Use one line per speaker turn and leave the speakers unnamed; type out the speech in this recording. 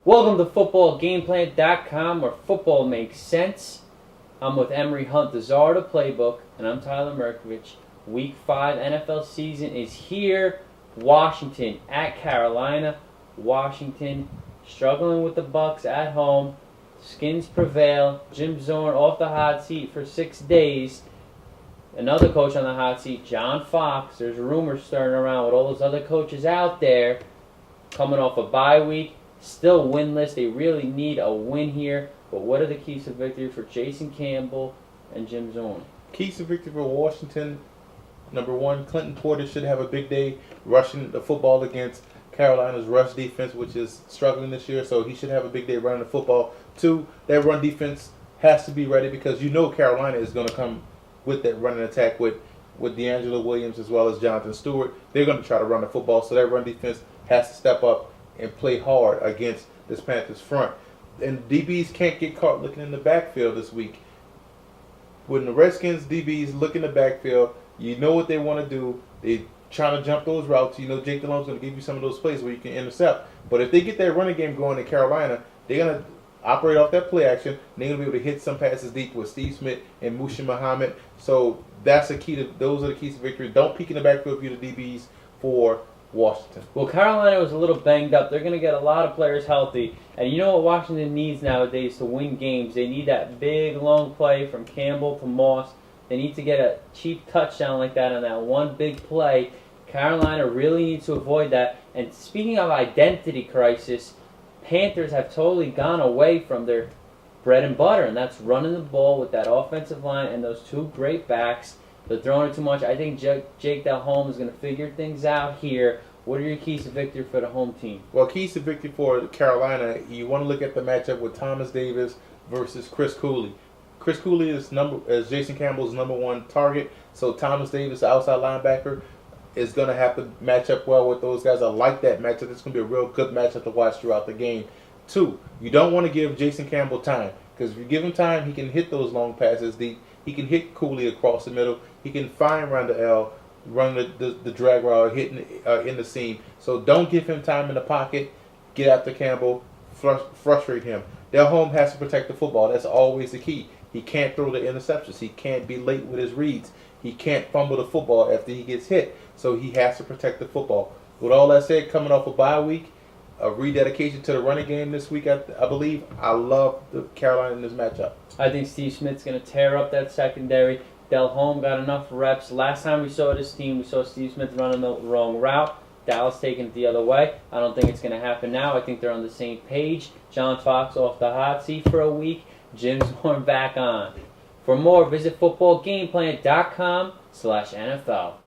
Welcome to footballgameplan.com, where football makes sense. I'm with Emery Hunt, the czar of the playbook, and I'm Tyler Merkovich. Week 5 NFL season is here. Washington at Carolina. Washington struggling with the Bucs at home. Skins prevail. Jim Zorn off the hot seat for 6 days. Another coach on the hot seat, John Fox. There's rumors stirring around with all those other coaches out there coming off a bye week. Still winless. They really need a win here. But what are the keys to victory for Jason Campbell and Jim Zorn?
Keys to victory for Washington. Number one, Clinton Porter should have a big day rushing the football against Carolina's rush defense, which is struggling this year. So he should have a big day running the football. Two, that run defense has to be ready because you know Carolina is going to come with that running attack with D'Angelo Williams as well as Jonathan Stewart. They're going to try to run the football. So that run defense has to step up and play hard against this Panthers front. And DBs can't get caught looking in the backfield this week. When the Redskins DBs look in the backfield, you know what they want to do. They trying to jump those routes. You know Jake Delhome's going to give you some of those plays where you can intercept. But if they get that running game going in Carolina, they're going to operate off that play action. They're going to be able to hit some passes deep with Steve Smith and Mushi Muhammad. So that's a key to. Those are the keys to victory. Don't peek in the backfield if you're the DBs for Washington.
Well, Carolina was a little banged up. They're going to get a lot of players healthy. And you know what Washington needs nowadays to win games? They need that big, long play from Campbell to Moss. They need to get a cheap touchdown like that on that one big play. Carolina really needs to avoid that. And speaking of identity crisis, Panthers have totally gone away from their bread and butter, and that's running the ball with that offensive line and those two great backs. They're throwing it too much. I think Jake Delhomme is going to figure things out here. What are your keys to victory for the home team?
Well, keys to victory for Carolina, you want to look at the matchup with Thomas Davis versus Chris Cooley. Chris Cooley is Jason Campbell's number one target, so Thomas Davis, the outside linebacker, is going to have to match up well with those guys. I like that matchup. It's going to be a real good matchup to watch throughout the game. Two, you don't want to give Jason Campbell time, because if you give him time, he can hit those long passes deep. He can hit Cooley across the middle. He can find around the L, run the drag route, hitting in the seam. So don't give him time in the pocket. Get after Campbell, frustrate him. Delhomme has to protect the football. That's always the key. He can't throw the interceptions. He can't be late with his reads. He can't fumble the football after he gets hit. So he has to protect the football. With all that said, coming off a bye week, a rededication to the running game this week, I believe. I love the Carolina in this matchup.
I think Steve Smith's going to tear up that secondary. Delhomme got enough reps. Last time we saw this team, we saw Steve Smith running the wrong route. Dallas taking it the other way. I don't think it's going to happen now. I think they're on the same page. John Fox off the hot seat for a week. Jim Zorn back on. For more, visit footballgameplan.com/NFL.